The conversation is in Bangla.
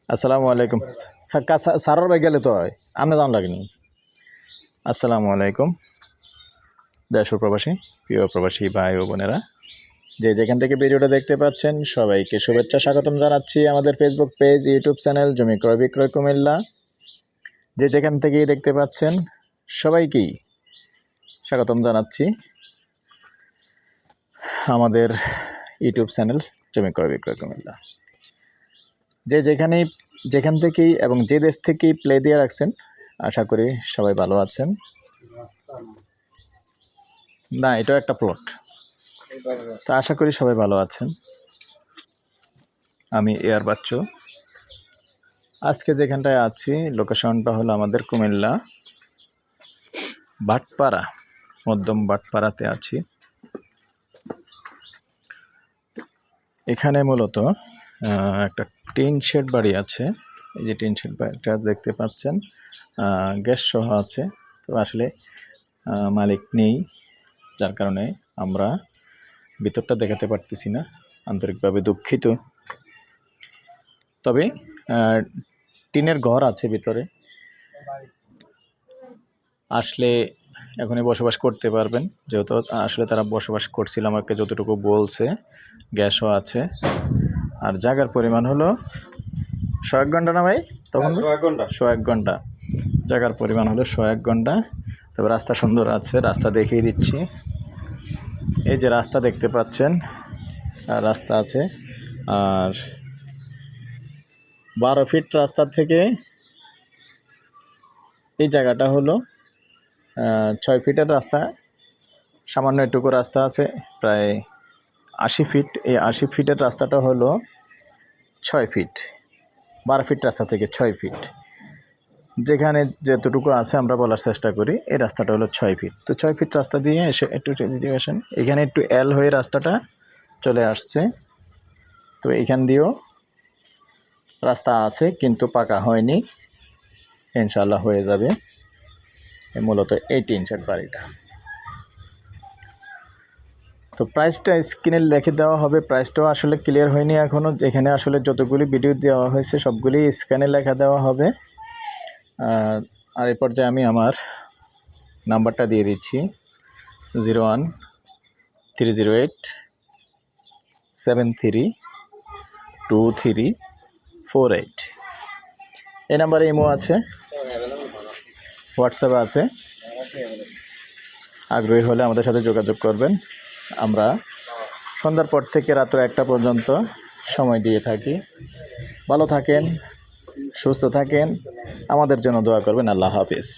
আসসালামু আলাইকুম। সারার ভাই গেলে তো হয়, আপনি জান লাগেনি। আসসালামু আলাইকুম দেশ ও প্রবাসী, প্রিয় প্রবাসী ভাই ও বোনেরা, যে যেখান থেকে ভিডিওটা দেখতে পাচ্ছেন সবাইকে শুভেচ্ছা স্বাগতম জানাচ্ছি আমাদের ফেসবুক পেজ, ইউটিউব চ্যানেল জমি ক্রয় বিক্রয় কুমিল্লা। যে যেখান থেকেই দেখতে পাচ্ছেন সবাইকেই স্বাগতম জানাচ্ছি আমাদের ইউটিউব চ্যানেল জমি ক্রয় বিক্রয় কুমিল্লা। যে যেখান থেকেই এবং যে দেশ থেকেই প্লে দিয়ে রাখছেন, আশা করি সবাই ভালো আছেন। না, এটাও একটা প্লট, তো আশা করি সবাই ভালো আছেন। আমি এয়ার বাচ্চু। আজকে যেখানটায় আছি লোকেশনটা হলো আমাদের কুমিল্লা ভাটপাড়া, মধ্যম ভাটপাড়াতে আছি। এখানে মূলত একটা টিন শেড বাড়ি আছে। এই যে টিন শেড বাড়িটা দেখতে পাচ্ছেন, গ্যাস সহ আছে। তো আসলে মালিক নেই, যার কারণে আমরা ভিতরটা দেখাতে পারতেছি না, আন্তরিকভাবে দুঃখিত। তবে টিনের ঘর আছে ভিতরে, আসলে এখনই বসবাস করতে পারবেন, যেহেতু আসলে তারা বসবাস করছিল আমাকে যতটুকু বলছে। গ্যাসও আছে, আর জায়গার পরিমাণ হলো 100 ঘন্টা না ভাই? তখন 100 ঘন্টা জায়গার পরিমাণ হলো 100 ঘন্টা। তবে রাস্তা সুন্দর আছে, রাস্তা দেখিয়ে দিচ্ছি। এই যে রাস্তা দেখতে পাচ্ছেন, রাস্তা আছে। আর 12 ফিট রাস্তা থেকে এই জায়গাটা হলো 6 ফিটের রাস্তা। সামান্য এটুকু রাস্তা আছে, প্রায় 80 ফিট। এই 80 ফিটের রাস্তাটা হলো 6 ফিট। 12 ফিট রাস্তা থেকে 6 ফিট, যেখানে যতটুকু আছে আমরা বলার চেষ্টা করি। এই রাস্তাটা হলো 6 ফিট। তো 6 ফিট রাস্তা দিয়ে এসে একটু দিকে আসেন, এখানে একটু এল হয়ে রাস্তাটা চলে আসছে। তো এখান দিয়েও রাস্তা আছে, কিন্তু পাকা হয়নি, ইনশাল্লাহ হয়ে যাবে। মূলত এই টিন শেড বাড়িটা। তো প্রাইসটা স্ক্রিনে লিখে দেওয়া হবে। প্রাইসটাও আসলে ক্লিয়ার হয়নি এখনও। এখানে আসলে যতগুলি ভিডিও দেওয়া হয়েছে সবগুলি স্ক্রিনে লেখা দেওয়া হবে। আর এই পর্যায়ে আমি আমার নাম্বারটা দিয়ে দিচ্ছি, 01-308-732348। এই নাম্বারে ইমো আছে, হোয়াটসঅ্যাপ আছে। আগ্রহী হলে আমাদের সাথে যোগাযোগ করবেন। আমরা সন্ধ্যার পর থেকে রাত্র 1টা পর্যন্ত সময় দিয়ে থাকি। ভালো থাকেন, সুস্থ থাকেন, আমাদের জন্য দোয়া করবেন। আল্লাহ হাফেজ।